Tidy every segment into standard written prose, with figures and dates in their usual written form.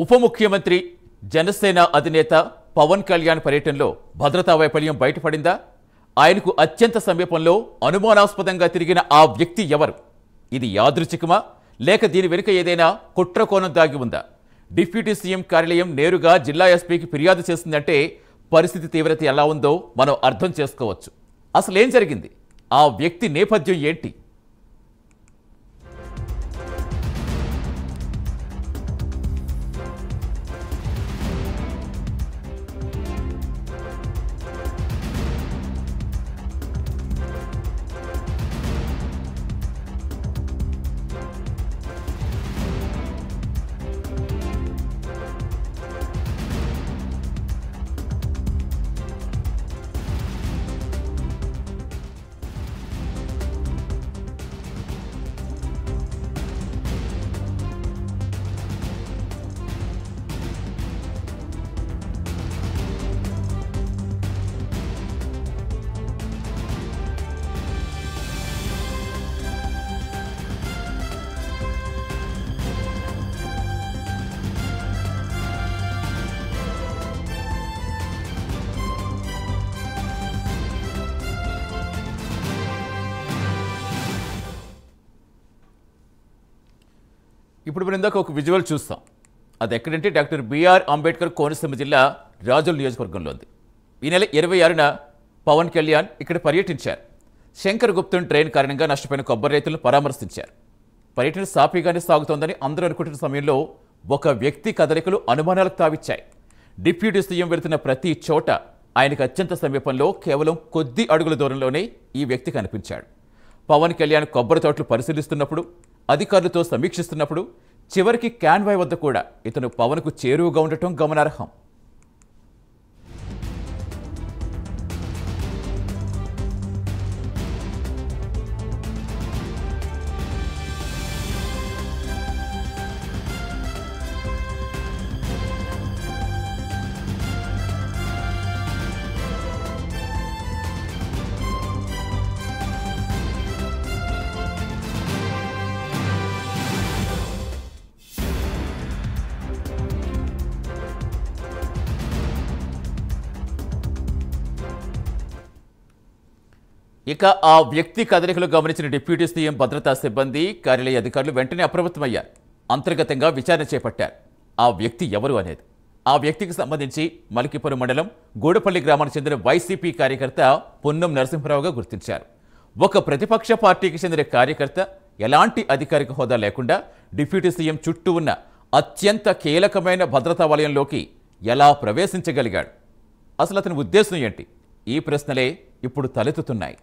ఉప ముఖ్యమంత్రి జనసేన అధినేత పవన్ కళ్యాణ్ పర్యటనలో భద్రతా వైఫల్యం బయటపడిందా? ఆయనకు అత్యంత సమీపంలో అనుమానాస్పదంగా తిరిగిన ఆ వ్యక్తి ఎవరు? ఇది యాదృచ్ఛికమా లేక దీని వెనుక ఏదైనా కుట్రకోణం దాగి ఉందా? డిప్యూటీ సీఎం కార్యాలయం నేరుగా జిల్లా ఎస్పీకి ఫిర్యాదు చేసిందంటే పరిస్థితి తీవ్రత ఎలా ఉందో మనం అర్థం చేసుకోవచ్చు. అసలు ఏం జరిగింది? ఆ వ్యక్తి నేపథ్యం ఏంటి? ఇప్పుడు మనం ఇందాక ఒక విజువల్ చూస్తాం. అది ఎక్కడంటే డాక్టర్ బిఆర్ అంబేద్కర్ కోనసీమ జిల్లా రాజోల్ నియోజకవర్గంలో ఉంది. ఈ నెల 26న పవన్ కళ్యాణ్ ఇక్కడ పర్యటించారు. శంకర్ గుప్తన్ ట్రైన్ కారణంగా నష్టపోయిన కొబ్బరి రైతులను పరామర్శించారు. పర్యటన సాఫీగానే సాగుతోందని అందరూ అనుకుంటున్న సమయంలో ఒక వ్యక్తి కదలికలు అనుమానాలకు తావిచ్చాయి. డిప్యూటీ సీఎం వెళుతున్న ప్రతి చోట ఆయనకు అత్యంత సమీపంలో కేవలం కొద్ది అడుగుల దూరంలోనే ఈ వ్యక్తి కనిపించాడు. పవన్ కళ్యాణ్ కొబ్బరి తోటలు పరిశీలిస్తున్నప్పుడు, అధికారులతో సమీక్షిస్తున్నప్పుడు, చివరికి క్యాన్వాయ్ వద్ద కూడా ఇతను పవన్కు చేరువుగా ఉండటం గమనార్హం. ఇక ఆ వ్యక్తి కదలికలు గమనించిన డిప్యూటీ సీఎం భద్రతా సిబ్బంది, కార్యాలయ అధికారులు వెంటనే అప్రమత్తమయ్యారు. అంతర్గతంగా విచారణ చేపట్టారు. ఆ వ్యక్తి ఎవరు అనేది. ఆ వ్యక్తికి సంబంధించి మలికిపురం మండలం గూడపల్లి గ్రామానికి చెందిన వైసీపీ కార్యకర్త పొన్నం నరసింహరావుగా గుర్తించారు. ఒక ప్రతిపక్ష పార్టీకి చెందిన కార్యకర్త ఎలాంటి అధికారిక హోదా లేకుండా డిప్యూటీ సీఎం చుట్టూ ఉన్న అత్యంత కీలకమైన భద్రతా వలయంలోకి ఎలా ప్రవేశించగలిగాడు? అసలు అతని ఉద్దేశం ఏంటి? ఈ ప్రశ్నలే ఇప్పుడు తలెత్తుతున్నాయి.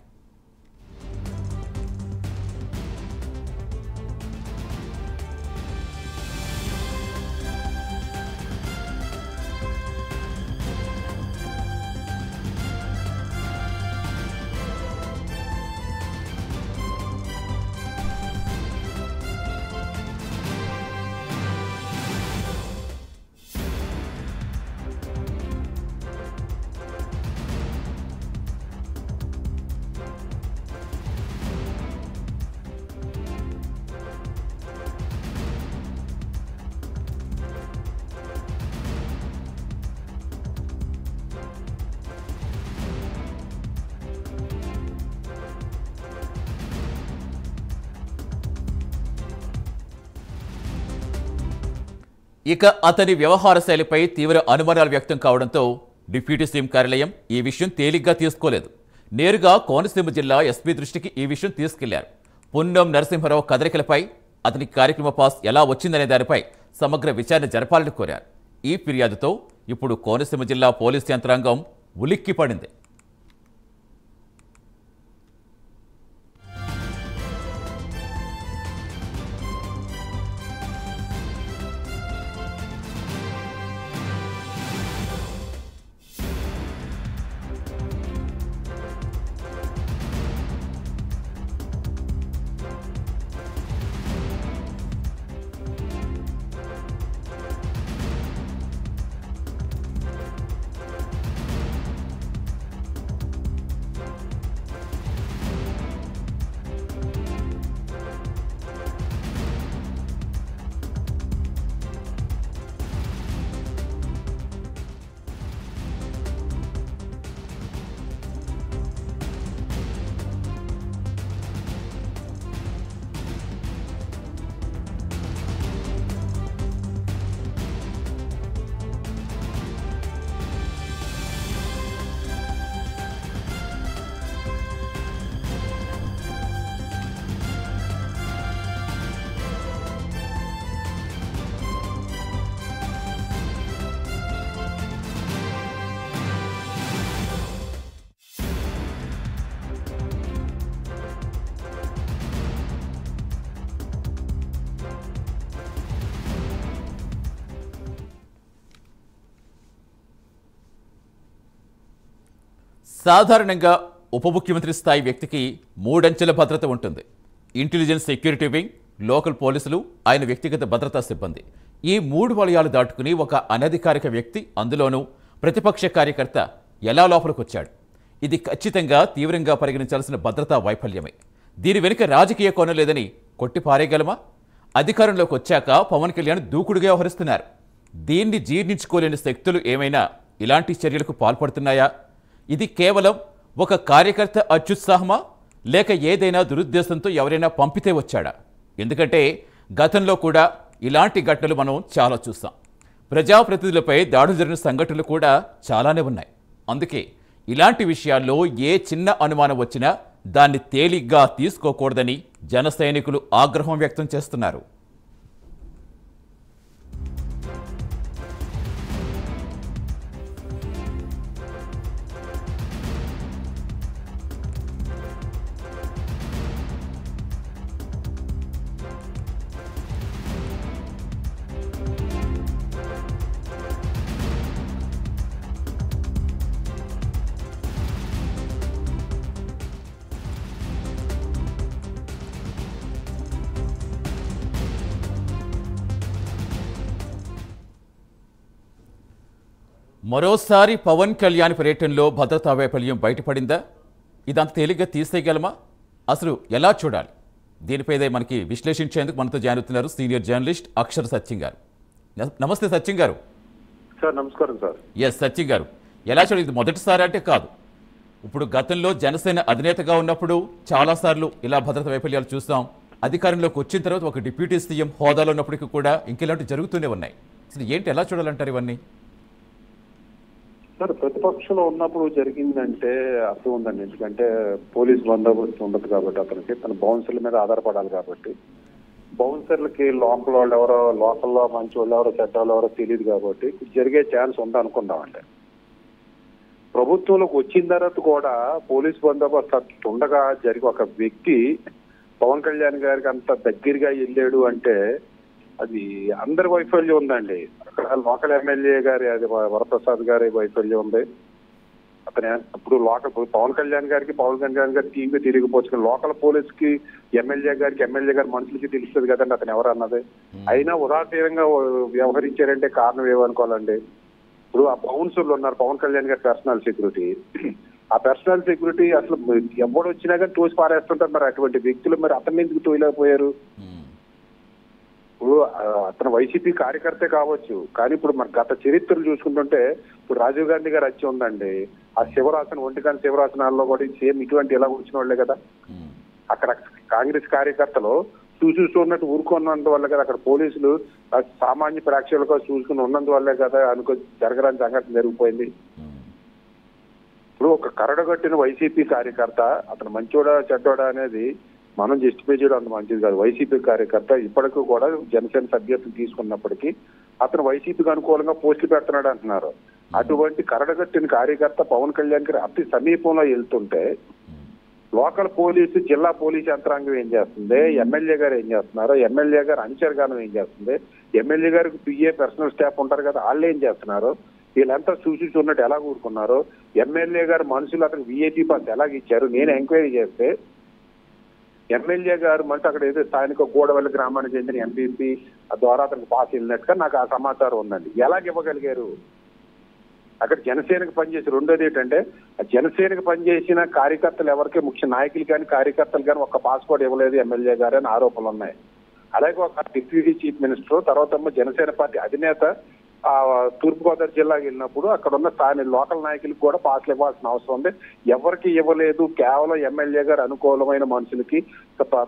ఇక అతని వ్యవహార శైలిపై తీవ్ర అనుమానాలు వ్యక్తం కావడంతో డిప్యూటీ సీఎం కార్యాలయం ఈ విషయం తేలిగ్గా తీసుకోలేదు. నేరుగా కోనసీమ జిల్లా ఎస్పీ దృష్టికి ఈ విషయం తీసుకెళ్లారు. పొన్నం నరసింహరావు కదలికలపై, అతని కార్యక్రమ పాస్ ఎలా వచ్చిందనే దానిపై సమగ్ర విచారణ జరపాలని కోరారు. ఈ ఫిర్యాదుతో ఇప్పుడు కోనసీమ జిల్లా పోలీసు యంత్రాంగం ఉలిక్కిపడింది. సాధారణంగా ఉప ముఖ్యమంత్రి స్థాయి వ్యక్తికి మూడంచెల భద్రత ఉంటుంది. ఇంటెలిజెన్స్ సెక్యూరిటీ వింగ్, లోకల్ పోలీసులు, ఆయన వ్యక్తిగత భద్రతా సిబ్బంది. ఈ 3 వలయాలు దాటుకుని ఒక అనధికారిక వ్యక్తి, అందులోనూ ప్రతిపక్ష కార్యకర్త ఎలా లోపలికొచ్చాడు? ఇది ఖచ్చితంగా తీవ్రంగా పరిగణించాల్సిన భద్రతా వైఫల్యమే. దీని వెనుక రాజకీయ కోణం లేదని కొట్టిపారేయగలమా? అధికారంలోకి వచ్చాక పవన్ కళ్యాణ్ దూకుడుగా వ్యవహరిస్తున్నారు. దీన్ని జీర్ణించుకోలేని శక్తులు ఏమైనా ఇలాంటి చర్యలకు పాల్పడుతున్నాయా? ఇది కేవలం ఒక కార్యకర్త అత్యుత్సాహమా, లేక ఏదైనా దురుద్దేశంతో ఎవరైనా పంపితే వచ్చాడా? ఎందుకంటే గతంలో కూడా ఇలాంటి ఘటనలు మనం చాలా చూస్తాం. ప్రజాప్రతినిధులపై దాడులు జరిగిన సంఘటనలు కూడా చాలానే ఉన్నాయి. అందుకే ఇలాంటి విషయాల్లో ఏ చిన్న అనుమానం వచ్చినా దాన్ని తేలిగ్గా తీసుకోకూడదని జన సైనికులు ఆగ్రహం వ్యక్తం చేస్తున్నారు. మరోసారి పవన్ కళ్యాణ్ పర్యటనలో భద్రతా వైఫల్యం బయటపడిందా? ఇదంత తేలిగ్గా తీసేయగలమా? అసలు ఎలా చూడాలి? దీనిపై మనకి విశ్లేషించేందుకు మనతో జాయిన్ అవుతున్నారు సీనియర్ జర్నలిస్ట్ అక్షర్ సత్యం గారు. నమస్తే సత్యం గారు. సార్ నమస్కారం సార్. ఎస్ సత్యం గారు, ఎలా చూడాలి? ఇది మొదటిసారి అంటే కాదు. ఇప్పుడు గతంలో జనసేన అధినేతగా ఉన్నప్పుడు చాలాసార్లు ఇలా భద్రతా వైఫల్యాలు చూస్తాం. అధికారంలోకి వచ్చిన తర్వాత ఒక డిప్యూటీ సీఎం హోదాలో ఉన్నప్పటికీ కూడా ఇంకెలాంటి జరుగుతూనే ఉన్నాయి. అసలు ఏంటి, ఎలా చూడాలంటారు ఇవన్నీ? సార్ ప్రతిపక్షంలో ఉన్నప్పుడు జరిగిందంటే అర్థం ఉందండి. ఎందుకంటే పోలీస్ బందోబస్తు ఉండదు కాబట్టి అతనికి తన బౌన్సర్ల మీద ఆధారపడాలి కాబట్టి బౌన్సర్లకి లోకల్ వాళ్ళు ఎవరో, లోకల్లో మంచి వాళ్ళు ఎవరో, చెడ్డ వాళ్ళు ఎవరో తెలియదు కాబట్టి జరిగే ఛాన్స్ ఉంది అనుకుందామండి. ప్రభుత్వంలోకి వచ్చిన తర్వాత కూడా పోలీస్ బందోబస్తు ఉండగా జరిగి ఒక వ్యక్తి పవన్ కళ్యాణ్ గారికి అంత దగ్గరగా వెళ్ళాడు అంటే అది అందరి వైఫల్యం ఉందండి. అక్కడ లోకల్ ఎమ్మెల్యే గారి, అది వరప్రసాద్ గారి వైఫల్యం ఉంది. అతను ఇప్పుడు లోకల్ పవన్ కళ్యాణ్ గారికి టీంకి తిరిగిపోవచ్చు. లోకల్ పోలీస్ కి ఎమ్మెల్యే గారి మనుషులకి తెలుస్తుంది కదండి అతను ఎవరు అన్నది. అయినా ఉదాసీనంగా వ్యవహరించారంటే కారణం ఏమనుకోవాలండి. ఇప్పుడు ఆ బౌన్సర్లు ఉన్నారు, పవన్ కళ్యాణ్ గారి పర్సనల్ సెక్యూరిటీ. ఆ పర్సనల్ సెక్యూరిటీ అసలు ఎవడు వచ్చినా కానీ తోసి పారేస్తుంటారు. మరి అటువంటి వ్యక్తులు మరి అతన్ని ఎందుకు తోయలేకపోయారు? ఇప్పుడు అతను వైసీపీ కార్యకర్తే కావచ్చు, కానీ ఇప్పుడు మన గత చరిత్రలు చూసుకుంటుంటే ఇప్పుడు రాజీవ్ గాంధీ గారు వచ్చి ఉందండి. ఆ శివరాసన ఒంటికాని శివరాసనాల్లో కూడా సేమ్ ఇటువంటి ఇలా వచ్చిన వాళ్ళే కదా. అక్కడ కాంగ్రెస్ కార్యకర్తలు చూస్తున్నట్టు ఊరుకున్నందు వల్లే కదా అక్కడ పోలీసులు సామాన్య ప్రేక్షకులుగా చూసుకుని ఉన్నందువల్లే కదా జరగరాని సంఘటన జరిగిపోయింది. ఇప్పుడు ఒక కరడగట్టిన వైసీపీ కార్యకర్త అతను మంచోడా చెడ్డోడా అనేది మనం జస్టిఫై చేయడం అంత మంచిది కాదు. వైసీపీ కార్యకర్త ఇప్పటికీ కూడా జనసేన సభ్యత్వం తీసుకున్నప్పటికీ అతను వైసీపీకి అనుకూలంగా పోస్టులు పెడుతున్నాడు అంటున్నారు. అటువంటి కరడగట్టిన కార్యకర్త పవన్ కళ్యాణ్ గారి అతి సమీపంలో వెళ్తుంటే లోకల్ పోలీసు, జిల్లా పోలీసు యంత్రాంగం ఏం చేస్తుంది, ఎమ్మెల్యే గారు ఏం చేస్తున్నారు, ఎమ్మెల్యే గారు అనుచరగానం ఏం చేస్తుంది, ఎమ్మెల్యే గారికి పిఏ పర్సనల్ స్టాఫ్ ఉంటారు కదా వాళ్ళు ఏం చేస్తున్నారు, వీళ్ళంతా చూసినట్టు ఎలా కూరుకున్నారు, ఎమ్మెల్యే గారు మనుషులు అతనికి విఐపీ పాస్ ఎలాగ ఇచ్చారు. నేను ఎంక్వైరీ చేస్తే ఎమ్మెల్యే గారు అంటే అక్కడ ఏదో స్థానిక గూడవల్లి గ్రామానికి చెందిన ఎంపీపీ ద్వారా అతనికి పాస్ వెళ్ళినట్టుగా నాకు ఆ సమాచారం ఉందండి. ఎలాగ ఇవ్వగలిగారు? అక్కడ జనసేనకు పనిచేసి, రెండోది ఏంటంటే జనసేనకు పనిచేసిన కార్యకర్తలు ఎవరికి, ముఖ్య నాయకులు కానీ కార్యకర్తలు కానీ ఒక్క పాస్పోర్ట్ ఇవ్వలేదు ఎమ్మెల్యే గారు అని ఆరోపణలు ఉన్నాయి. అలాగే ఒక డిప్యూటీ చీఫ్ మినిస్టర్, తర్వాత జనసేన పార్టీ అధినేత తూర్పుగోదావరి జిల్లాకి వెళ్ళినప్పుడు అక్కడ ఉన్న స్థానిక లోకల్ నాయకులకు కూడా పాస్లు ఇవ్వాల్సిన అవసరం ఉంది. ఎవరికి ఇవ్వలేదు, కేవలం ఎమ్మెల్యే గారు అనుకూలమైన మనుషులకి,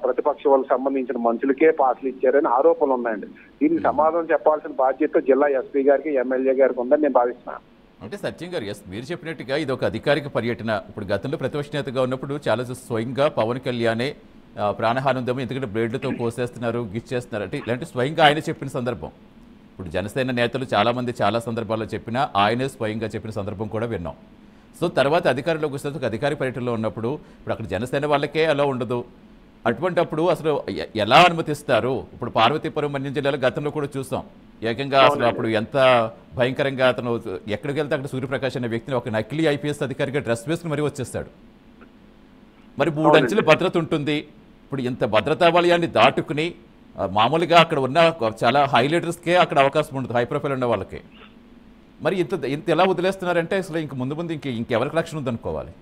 ప్రతిపక్ష వాళ్ళకి సంబంధించిన మనుషులకే పాస్లు ఇచ్చారని ఆరోపణలు ఉన్నాయండి. దీనికి సమాధానం చెప్పాల్సిన బాధ్యత జిల్లా ఎస్పీ గారికి, ఎమ్మెల్యే గారికి ఉందని నేను భావిస్తున్నాను. అంటే సత్యం గారు, ఎస్ మీరు చెప్పినట్టుగా ఇది ఒక అధికారిక పర్యటన. ఇప్పుడు గతంలో ప్రతిపక్ష నేతగా ఉన్నప్పుడు చాలా స్వయంగా పవన్ కళ్యాణే ప్రాణహాని ఉందేమో, ఎందుకంటే బ్లేడ్లతో కోసేస్తున్నారు, గిచ్చేస్తున్నారు అంటే ఇలాంటి స్వయంగా ఆయన చెప్పిన సందర్భం. ఇప్పుడు జనసేన నేతలు చాలామంది చాలా సందర్భాల్లో చెప్పినా ఆయనే స్వయంగా చెప్పిన సందర్భం కూడా విన్నాం. సో తర్వాత అధికారంలోకి వస్తే ఒక అధికారిక పర్యటనలో ఉన్నప్పుడు ఇప్పుడు అక్కడ జనసేన వాళ్ళకే అలా ఉండదు, అటువంటప్పుడు అసలు ఎలా అనుమతిస్తారు? ఇప్పుడు పార్వతీపురం మన్యం జిల్లాలో గతంలో కూడా చూసాం. ఏకంగా అసలు అప్పుడు ఎంత భయంకరంగా అతను ఎక్కడికి వెళ్తే అక్కడ సూర్యప్రకాష్ అనే వ్యక్తిని ఒక నకిలీ ఐపీఎస్ అధికారిగా డ్రెస్ వేసుకుని మరీ వచ్చేస్తాడు. మరి 3 అంచెల భద్రత ఉంటుంది. ఇప్పుడు ఇంత భద్రతా వలయాన్ని దాటుకుని మామూలుగా అక్కడ ఉన్న చాలా హైలైటర్స్కే అక్కడ అవకాశం ఉంటుంది, హై ప్రొఫైల్ ఉన్న వాళ్ళకి. మరి ఇంత ఎలా వదిలేస్తున్నారంటే అసలు ఇంక ముందు ఇంకెవరికి రక్షణ ఉందనుకోవాలి?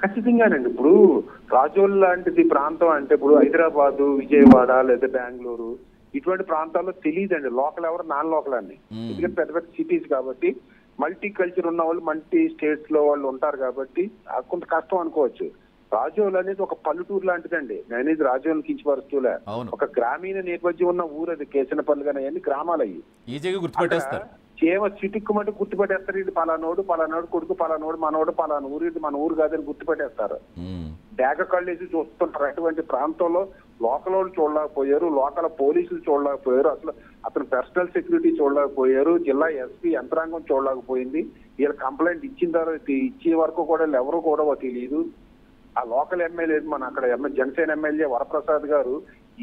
ఖచ్చితంగానండి. ఇప్పుడు రాజోల్ లాంటిది ప్రాంతం అంటే ఇప్పుడు హైదరాబాదు, విజయవాడ లేదా బెంగళూరు ఇటువంటి ప్రాంతాల్లో తెలియదండి లోకల్ ఎవరు నాన్ లోకల్ అని. ఎందుకంటే పెద్ద పెద్ద సిటీస్ కాబట్టి మల్టీ కల్చర్ ఉన్న వాళ్ళు మల్టీ స్టేట్స్ లో వాళ్ళు ఉంటారు కాబట్టి కొంత కష్టం అనుకోవచ్చు. రాజోల్ అనేది ఒక పల్లెటూరు లాంటిదండి. నేనేది రాజోల్ కించపరుస్తూలే, ఒక గ్రామీణ నేపథ్యం ఉన్న ఊరు అది. కేసనపల్లి కానీ అన్ని గ్రామాలు అయ్యి ఈజీగా గుర్తుపెట్టేస్తారు. కేవ చిటిక్కుమంటే గుర్తుపెట్టేస్తారు. ఇది పలానోడు కొడుకు, పలానోడు మనోడు, పలానా ఊరు, ఇది మన ఊరు కాదని గుర్తుపెట్టేస్తారు. డేగ కళ్ళేసి చూస్తుంటారు. అటువంటి ప్రాంతంలో లోకల్ వాళ్ళు చూడలేకపోయారు, లోకల్ పోలీసులు చూడలేకపోయారు, అతను పర్సనల్ సెక్యూరిటీ చూడలేకపోయారు, జిల్లా ఎస్పీ యంత్రాంగం చూడలేకపోయింది. వీళ్ళ కంప్లైంట్ ఇచ్చిన తర్వాత ఇచ్చే వరకు కూడా ఎవరు కూడా తెలియదు. ఆ లోకల్ ఎమ్మెల్యే మన అక్కడ జనసేన ఎమ్మెల్యే వరప్రసాద్ గారు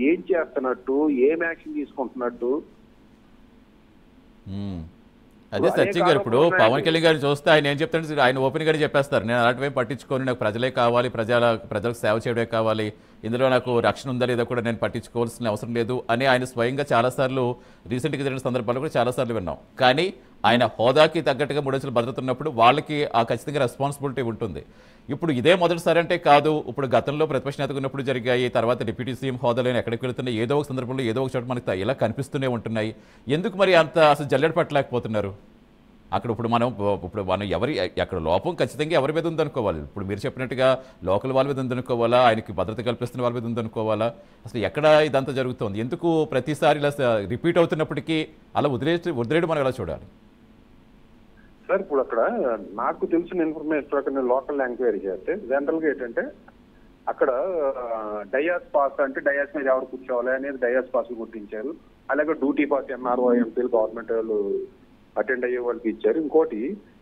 ఏం చేస్తున్నట్టు, ఏం యాక్షన్ తీసుకుంటున్నట్టు. అదే సత్యం గారు, ఇప్పుడు పవన్ కళ్యాణ్ గారిని చూస్తే ఆయన ఏం చెప్తాడు, ఆయన ఓపెన్ గానే చెప్పేస్తారు, నేను అలాంటివి పట్టించుకొని నాకు ప్రజలే కావాలి, ప్రజలకు సేవ చేయడమే కావాలి, ఇందులో నాకు రక్షణ ఉందా లేదా కూడా నేను పట్టించుకోవాల్సిన అవసరం లేదు అని ఆయన స్వయంగా చాలాసార్లు రీసెంట్గా జరిగిన సందర్భాల్లో కూడా చాలాసార్లు విన్నాం. కానీ ఆయన హోదాకి తగ్గట్టుగా 3 అంచెల భద్రత ఉన్నప్పుడు వాళ్ళకి ఆ ఖచ్చితంగా రెస్పాన్సిబిలిటీ ఉంటుంది. ఇప్పుడు ఇదే మొదటిసారి అంటే కాదు, ఇప్పుడు గతంలో ప్రతిపక్ష నేతగా ఉన్నప్పుడు జరిగాయి, తర్వాత డిప్యూటీ సీఎం హోదాలో ఎక్కడికి వెళ్తున్నాయి, ఏదో ఒక సందర్భంలో ఏదో ఒక చోట మనకి ఇలా కనిపిస్తూనే ఉంటున్నాయి. ఎందుకు మరి అంత అసలు జల్లెడ పట్టలేకపోతున్నారు? అక్కడ ఇప్పుడు మనం అక్కడ లోపం ఖచ్చితంగా ఎవరి మీద ఉందనుకోవాలి? ఇప్పుడు మీరు చెప్పినట్టుగా లోకల్ వాళ్ళ మీద ఉందనుకోవాలా, ఆయనకి భద్రత కల్పిస్తున్న వాళ్ళ మీద ఉందనుకోవాలా? అసలు ఎక్కడ ఇదంతా జరుగుతుంది? ఎందుకు ప్రతిసారి ఇలా రిపీట్ అవుతున్నప్పటికీ అలా వదిలేయడం మనం ఎలా చూడాలి? సార్ ఇప్పుడు అక్కడ నాకు తెలిసిన ఇన్ఫర్మేషన్ ప్రకారం లోకల్ ఎంక్వైరీ చేస్తే జనరల్ గా ఏంటంటే అక్కడ డయాస్ పాస్ అంటే డయాస్ మీద ఎవరు కూర్చోవాలి అనేది డయాస్ పాస్ గుర్తించారు. అలాగే డ్యూటీ పాస్ ఎంఆర్ఓ ఎంపీలు గవర్నమెంట్ వాళ్ళు అటెండ్ అయ్యే వాళ్ళకి ఇచ్చారు. ఇంకోటి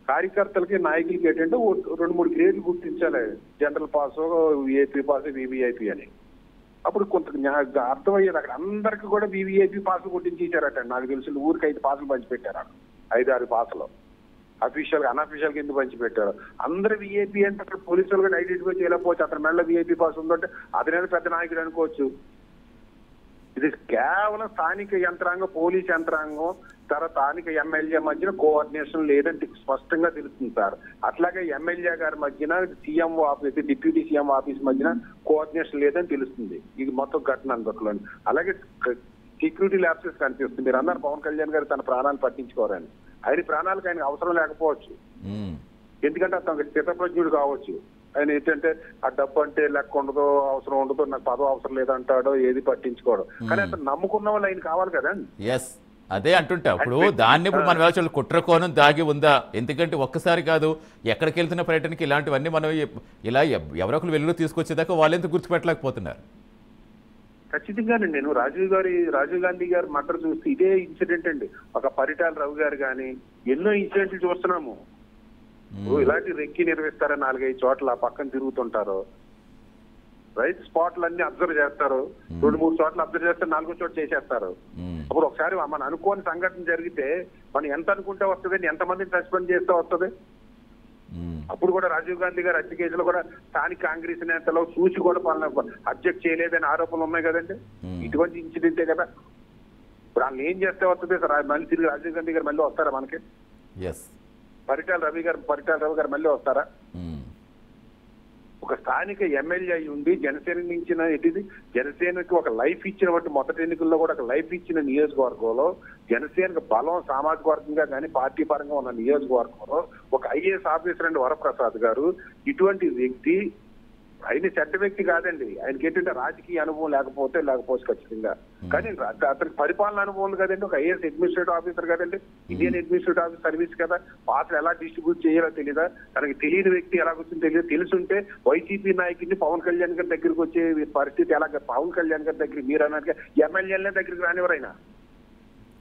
కార్యకర్తలకి నాయకులకి ఏంటంటే 2-3 గ్రేడ్లు గుర్తించాలి, general pass, VIP pass, VVIP అని. అప్పుడు కొంత అర్థమయ్యేది. అక్కడ అందరికి కూడా వివిఐపి పాసులు గుర్తించి ఇచ్చారట. నాకు తెలిసిన ఊరికి 5 పాసులు పంచిపెట్టారు, 5-6 పాసులు అఫీషియల్ అన్అఫీషియల్ కింద పంచిపెట్టారు. అందరు విఐపి అంటే అక్కడ పోలీసులు కూడా ఐడెంటిఫై చేయలేకపోవచ్చు. అతని మెడలో విఐపి పాస్ ఉందంటే అతనే పెద్ద నాయకుడు అనుకోవచ్చు. ఇది కేవలం స్థానిక యంత్రాంగం, పోలీస్ యంత్రాంగం, స్థానిక ఎమ్మెల్యే మధ్యన కోఆర్డినేషన్ లేదంటే స్పష్టంగా తెలుస్తుంది సార్. అట్లాగే ఎమ్మెల్యే గారి మధ్యన CM office, deputy CM office మధ్యన కోఆర్డినేషన్ లేదని తెలుస్తుంది. ఇది మొత్తం ఘటన అంతట్లో. అలాగే సెక్యూరిటీ ల్యాప్సెస్ కనిపిస్తుంది. మీరు అన్నారు పవన్ కళ్యాణ్ గారు తన ప్రాణాలు పట్టించుకోరని. ఆయన ప్రాణాలకు ఆయనకు అవసరం లేకపోవచ్చు, ఎందుకంటే అతను స్థితప్రజ్ఞుడు కావచ్చు. ఆయన ఏంటంటే ఆ డబ్బు అంటే లెక్క ఉండదు, అవసరం ఉండదు, నాకు పదవి అవసరం లేదంటాడో, ఏది పట్టించుకోవడం. కానీ అతను నమ్ముకున్న వాళ్ళు ఆయన కావాలి కదండి. అదే అంటుంటా. ఇప్పుడు దాన్ని ఇప్పుడు మనం ఎలా కుట్రకోణం దాగి ఉందా? ఎందుకంటే ఒక్కసారి కాదు, ఎక్కడికి వెళ్తున్న పర్యటనకి ఇలాంటివన్నీ మనం ఇలా ఎవరొకరు వెలుగులో తీసుకొచ్చేదాకా వాళ్ళు ఎంత గుర్తుపెట్టలేకపోతున్నారు. ఖచ్చితంగానండి. నేను రాజీవ్ గాంధీ గారు మర్డర్ చూస్తే ఇదే ఇన్సిడెంట్ అండి. ఒక పరిటాల రవి గారు కానీ ఎన్నో ఇన్సిడెంట్లు చూస్తున్నాము. ఇలాంటి రెక్కి నిర్వహిస్తారో 4-5 చోట్ల పక్కన తిరుగుతుంటారు. రైట్ స్పాట్లు అన్ని అబ్జర్వ్ చేస్తారు, 2-3 చోట్ల అబ్జర్వ్ చేస్తారు, 4వ చోట చేసేస్తారు. అప్పుడు ఒకసారి మనం అనుకోని సంఘటన జరిగితే మనం ఎంత అనుకుంటే వస్తుంది, ఎంతమందిని సస్పెండ్ చేస్తే వస్తుంది. అప్పుడు కూడా రాజీవ్ గాంధీ గారు హత్య కేసులో కూడా స్థానిక కాంగ్రెస్ నేతలు చూసి కూడా అబ్జెక్ట్ చేయలేదని ఆరోపణలు ఉన్నాయి కదండి. ఇటువంటి ఇన్సిడెంటే కదా. ఇప్పుడు వాళ్ళు ఏం చేస్తే వస్తుంది సార్? మళ్ళీ తిరిగి రాజీవ్ గాంధీ గారు మళ్ళీ వస్తారా మనకి? పరిటాల రవి గారు మళ్ళీ వస్తారా? ఒక స్థానిక ఎమ్మెల్యే అయి ఉండి జనసేన నుంచి జనసేనకి ఒక లైఫ్ ఇచ్చిన బట్టి మొదటి ఎన్నికల్లో కూడా ఒక లైఫ్ ఇచ్చిన నియోజకవర్గంలో జనసేనకు బలం సామాజిక వర్గంగా కానీ పార్టీ పరంగా ఉన్న నియోజకవర్గంలో ఒక ఐఏఎస్ ఆఫీసర్ అండి వరప్రసాద్ గారు. ఇటువంటి వ్యక్తి ఆయన చెడ్డ వ్యక్తి కాదండి. ఆయనకి ఏంటంటే రాజకీయ అనుభవం లేకపోవచ్చు ఖచ్చితంగా, కానీ అతనికి పరిపాలన అనుభవం కదండి. ఒక ఐఏఎస్ అడ్మినిస్ట్రేటివ్ ఆఫీసర్ కదండి, ఇండియన్ అడ్మినిస్ట్రేటివ్ ఆఫీస్ సర్వీస్ కదా. పాత్ర ఎలా డిస్ట్రిబ్యూట్ చేయాలో తెలీదా? తనకి తెలియని వ్యక్తి ఎలా కూర్చొని తెలియదు. తెలుసుంటే వైసీపీ నాయకుడిని పవన్ కళ్యాణ్ గారి దగ్గరికి వచ్చే పరిస్థితి ఎలా? పవన్ కళ్యాణ్ గారి దగ్గర మీరు అన్నట్టుగా ఎమ్మెల్యేలనే దగ్గరికి రానివరైనా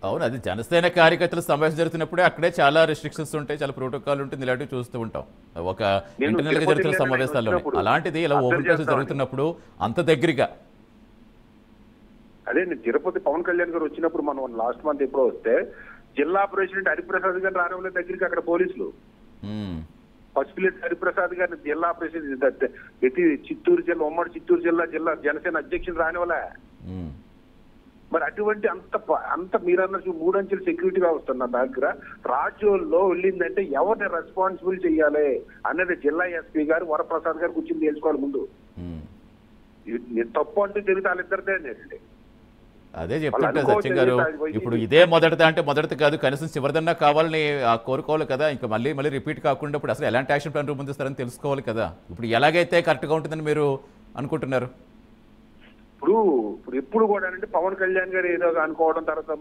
అవును, అది జనసేన కార్యకర్తల సమావేశం జరుగుతున్నప్పుడే అక్కడే చాలా రెస్ట్రిక్షన్స్ ఉంటాయి, చాలా ప్రోటోకాల్ ఉంటుంది, ఇలాంటివి చూస్తూ ఉంటాం ఒక నేను ఇంటర్నల్ గా తిరుపతి జరుగుతున్న వెళ్ళాను, సమావేశాల్లోనే. వచ్చినప్పుడు అలాంటిది ఇలా అబ్జర్వ్ ఓపెన్ ప్లేసెస్ చేస్తామని. జరుగుతున్నప్పుడు అంత దగ్గరగా అదే నేను తిరుపతి పవన్ కళ్యాణ్ గారు వచ్చినప్పుడు మనం లాస్ట్ మంత్ ఎప్పుడో వస్తే జిల్లా ప్రెసిడెంట్ హరిప్రసాద్ గారు రావడం దగ్గరికి అక్కడ పోలీసులు ఉమ్, పసుపులేటి హరిప్రసాద్ గారిని జిల్లా ప్రెసిడెంట్ చిత్తూరు జిల్లా ఉమ్మడి చిత్తూరు జిల్లా జనసేన అధ్యక్షులు రానివ్వలే. ఉమ్, మరి అటువంటి అంత మీరన్నట్టు 3 అంచెల సెక్యూరిటీ వ్యవస్థ ఉన్న దగ్గర రాజ్యంలో వెళ్ళిందంటే ఎవరిని రెస్పాన్సిబుల్ చేయాలి అనేది జిల్లా ఎస్పీ గారు వరప్రసాద్ గారు కూర్చొని తెలుసుకోవాలి ముందు. ఉమ్. ఇది తప్పు అంటూ జరిగితే వాళ్ళిద్దరిదే అండి. అదే చెప్తుంటే సత్యం గారు, ఇప్పుడు ఇదే మొదటిదా అంటే మొదటిది కాదు, కనీసం చివరిదన్నా కావాలని కోరుకోవాలి కదా. ఇంకా మళ్ళీ మళ్ళీ రిపీట్ కాకుండా ఇప్పుడు అసలు ఎలాంటి యాక్షన్ ప్లాన్ రూపొందిస్తారని తెలుసుకోవాలి కదా. ఇప్పుడు ఎలాగైతే కరెక్ట్గా ఉంటుందని మీరు అనుకుంటున్నారు? ఇప్పుడు కూడా అంటే పవన్ కళ్యాణ్ గారు ఏదో అనుకోవడం తర్వాత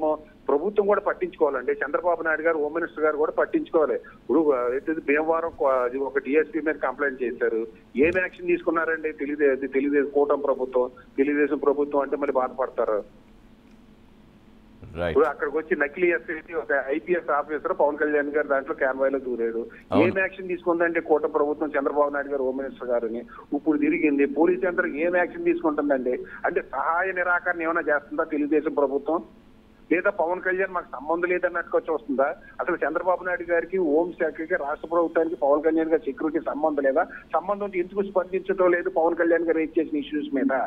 ప్రభుత్వం కూడా పట్టించుకోవాలండి. చంద్రబాబు నాయుడు గారు హోమ్ మినిస్టర్ గారు కూడా పట్టించుకోవాలి. ఇప్పుడు భీమవరం ఒక డిఎస్పీ మీద కంప్లైంట్ చేశారు, ఏం యాక్షన్ తీసుకున్నారండి? తెలుగుదేశం కూటమి ప్రభుత్వం, తెలుగుదేశం ప్రభుత్వం అంటే మరి బాధపడతారు. ఇప్పుడు అక్కడికి వచ్చి నకిలీ ఎస్ఐటి ఒక ఐపీఎస్ ఆఫీసర్ పవన్ కళ్యాణ్ గారు దాంట్లో క్యాన్వాయ్లో దూరాడు. ఏం యాక్షన్ తీసుకుందంటే కూటమి ప్రభుత్వం, చంద్రబాబు నాయుడు గారు హోమ్ మినిస్టర్ గారిని ఇప్పుడు తిరిగింది. పోలీస్ యంత్రం ఏం యాక్షన్ తీసుకుంటుందండి? అంటే సహాయ నిరాకరణ ఏమైనా చేస్తుందా తెలుగుదేశం ప్రభుత్వం? లేదా పవన్ కళ్యాణ్ మాకు సంబంధం లేదన్నట్టుగా చూస్తుందా? అసలు చంద్రబాబు నాయుడు గారికి, హోంశాఖకి, రాష్ట్ర ప్రభుత్వానికి పవన్ కళ్యాణ్ గారి సెక్యూరిటీ సంబంధం లేదా? సంబంధం ఎందుకు స్పందించడం లేదు పవన్ కళ్యాణ్ గారు రేట్ చేసిన ఇష్యూస్ మీద?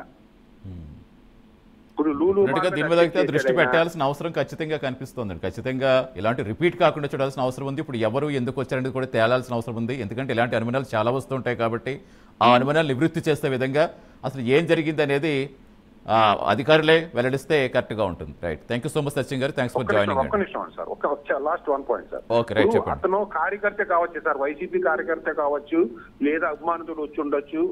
దీని మీద అయితే దృష్టి పెట్టాల్సిన అవసరం ఖచ్చితంగా కనిపిస్తుంది. ఖచ్చితంగా ఇలాంటి రిపీట్ కాకుండా చూడాల్సిన అవసరం ఉంది. ఇప్పుడు ఎవరు ఎందుకు వచ్చారనేది కూడా తేలాల్సిన అవసరం ఉంది. ఎందుకంటే ఇలాంటి అనుమానాలు చాలా వస్తుంటాయి కాబట్టి ఆ అనుమానాలు నివృత్తి చేసే విధంగా అసలు ఏం జరిగింది అనేది అధికారులే వెల్లడిస్తే కరెక్ట్ గా ఉంటుంది. Right, thank you so much Sachin గారు, థ్యాంక్స్ ఫర్ జాయినింగ్. ఒక్క నిమిషం sir, last 1 point sir. Okay, right, చెప్పండి. అతను కార్యకర్త కావచ్చు సార్, వైసీపీ కార్యకర్త కావచ్చు, లేదా అభిమానుడు వచ్చి ఉండొచ్చు,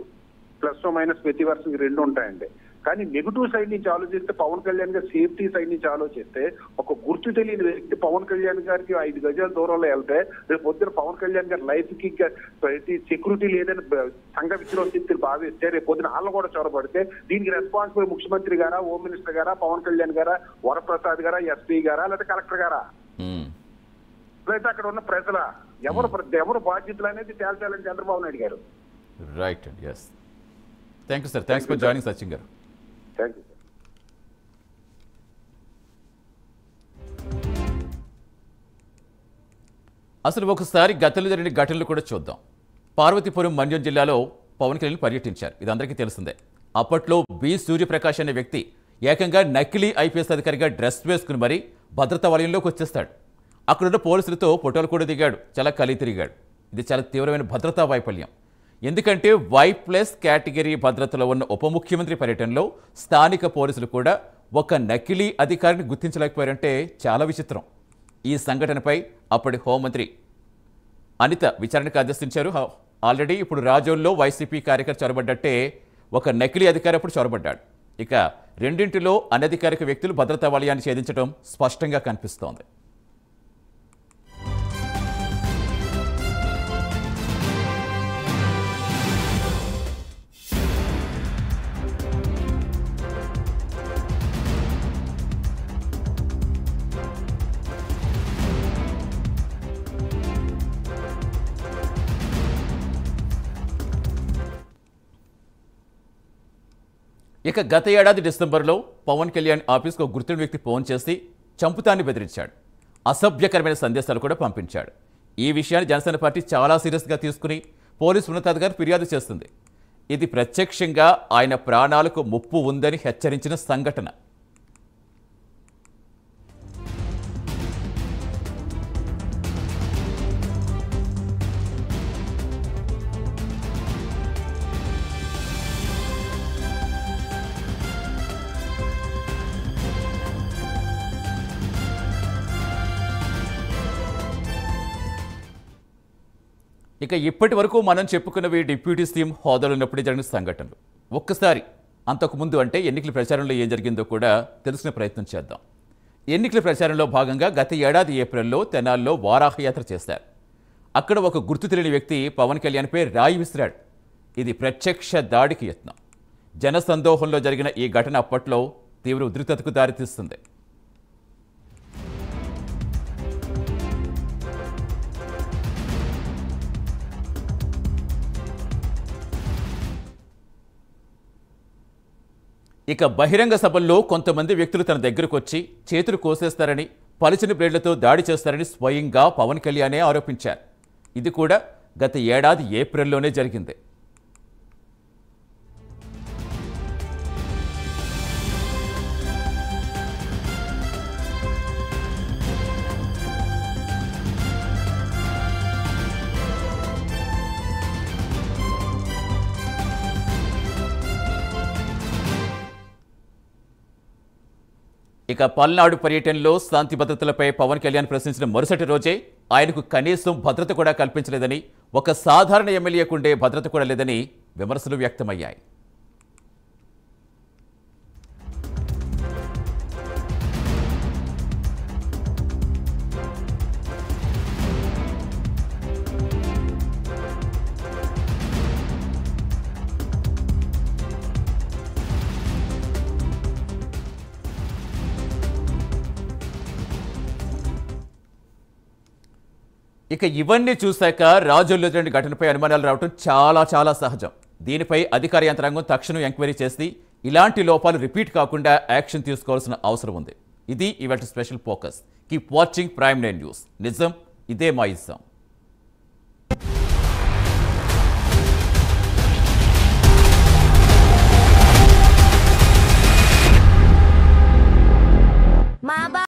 ప్లస్ మైనస్ ప్రతి వర్షం 2 ఉంటాయండి. కానీ నెగిటివ్ సైడ్ నుంచి ఆలోచిస్తే పవన్ కళ్యాణ్ గారి సేఫ్టీ సైడ్ నుంచి ఆలోచిస్తే ఒక గుర్తు తెలియని వ్యక్తి పవన్ కళ్యాణ్ గారికి 5 గజాల దూరంలో వెళ్తే రేపు పొద్దున పవన్ కళ్యాణ్ గారి లైఫ్ కి సెక్యూరిటీ లేదని సంఘ విద్రోహ శక్తులు భావిస్తే రేపు పొద్దున వాళ్ళు కూడా చొరబడితే దీనికి రెస్పాన్సిబుల్ ముఖ్యమంత్రి గారా, హోమ్ మినిస్టర్ గారా, పవన్ కళ్యాణ్ గారా, వరప్రసాద్ గారా, ఎస్పీ గారా, లేదా కలెక్టర్ గారా, లేదా అక్కడ ఉన్న ప్రజల ఎవరు బాధ్యతలు అనేది తేల్చాలని చంద్రబాబు నాయుడు గారు. రైట్ అండి, yes, thank you sir, thanks for joining Sachin గారు. Thank you. అసలు ఒకసారి గతంలో జరిగిన ఘటనలు కూడా చూద్దాం. పార్వతీపురం మన్యం జిల్లాలో పవన్ కళ్యాణ్ పర్యటించారు, ఇది అందరికీ తెలిసిందే. అప్పట్లో బి సూర్యప్రకాష్ అనే వ్యక్తి ఏకంగా నకిలీ ఐపీఎస్ అధికారిగా డ్రెస్ వేసుకుని మరీ భద్రతా వలయంలోకి వచ్చేస్తాడు. అక్కడున్న పోలీసులతో ఫోటోలు కూడా దిగాడు, చాలా కలి తిరిగాడు. ఇది చాలా తీవ్రమైన భద్రతా వైఫల్యం. ఎందుకంటే Y+ కేటగిరీ భద్రతలో ఉన్న ఉప ముఖ్యమంత్రి పర్యటనలో స్థానిక పోలీసులు కూడా ఒక నకిలీ అధికారిని గుర్తించలేకపోయారంటే చాలా విచిత్రం. ఈ సంఘటనపై అప్పటి హోంమంత్రి అనిత విచారణకు ఆదేశించారు. ఆల్రెడీ ఇప్పుడు రాజోల్లో వైసీపీ కార్యకర్త చొరబడ్డట్టే ఒక నకిలీ అధికారి అప్పుడు చొరబడ్డాడు. ఇక రెండింటిలో అనధికారిక వ్యక్తులు భద్రతా వలయాన్ని ఛేదించడం స్పష్టంగా కనిపిస్తోంది. ఇక గత ఏడాది డిసెంబర్లో పవన్ కళ్యాణ్ ఆఫీస్కు ఒక గుర్తున్న వ్యక్తి ఫోన్ చేసి చంపుతాన్ని బెదిరించాడు. అసభ్యకరమైన సందేశాలు కూడా పంపించాడు. ఈ విషయాన్ని జనసేన పార్టీ చాలా సీరియస్గా తీసుకుని పోలీసు ఉన్నతాధికారి ఫిర్యాదు చేస్తుంది. ఇది ప్రత్యక్షంగా ఆయన ప్రాణాలకు ముప్పు ఉందని హెచ్చరించిన సంఘటన. ఇక ఇప్పటి వరకు మనం చెప్పుకున్నవి డిప్యూటీ సీఎం హోదాలో ఉన్నప్పుడే జరిగిన సంఘటనలు. ఒక్కసారి అంతకుముందు అంటే ఎన్నికల ప్రచారంలో ఏం జరిగిందో కూడా తెలుసుకునే ప్రయత్నం చేద్దాం. ఎన్నికల ప్రచారంలో భాగంగా గత ఏడాది ఏప్రిల్లో తెనాల్లో వారాహయాత్ర చేశారు. అక్కడ ఒక గుర్తు తెలియని వ్యక్తి పవన్ కళ్యాణ్పై రాయి విసిరాడు. ఇది ప్రత్యక్ష దాడికి యత్నం. జనసందోహంలో జరిగిన ఈ ఘటన అప్పట్లో తీవ్ర ఉద్రిక్తతకు దారితీస్తుంది. ఇక బహిరంగ సభల్లో కొంతమంది వ్యక్తులు తన దగ్గరకు వచ్చి చేతులు కోసేస్తారని, పలుచని బ్లేడ్లతో దాడి చేస్తారని స్వయంగా పవన్ కళ్యాణే ఆరోపించారు. ఇది కూడా గత ఏడాది ఏప్రిల్లోనే జరిగింది. ఇక పల్నాడు పర్యటనలో శాంతి భద్రతలపై పవన్ కళ్యాణ్ ప్రశ్నించిన మరుసటి రోజే ఆయనకు కనీసం భద్రత కూడా కల్పించలేదని, ఒక సాధారణ ఎమ్మెల్యేకుండే భద్రత కూడా లేదని విమర్శలు వ్యక్తమయ్యాయి. ఇక ఇవన్నీ చూశాక రాజోల్లో జరిగిన ఘటనపై అనుమానాలు రావడం చాలా సహజం. దీనిపై అధికార యంత్రాంగం తక్షణం ఎంక్వైరీ చేసి ఇలాంటి లోపాలు రిపీట్ కాకుండా యాక్షన్ తీసుకోవాల్సిన అవసరం ఉంది. ఇది ఇవాళ special focus. Keep watching prime 9 news. నిజం ఇదే మా ఇష్టం.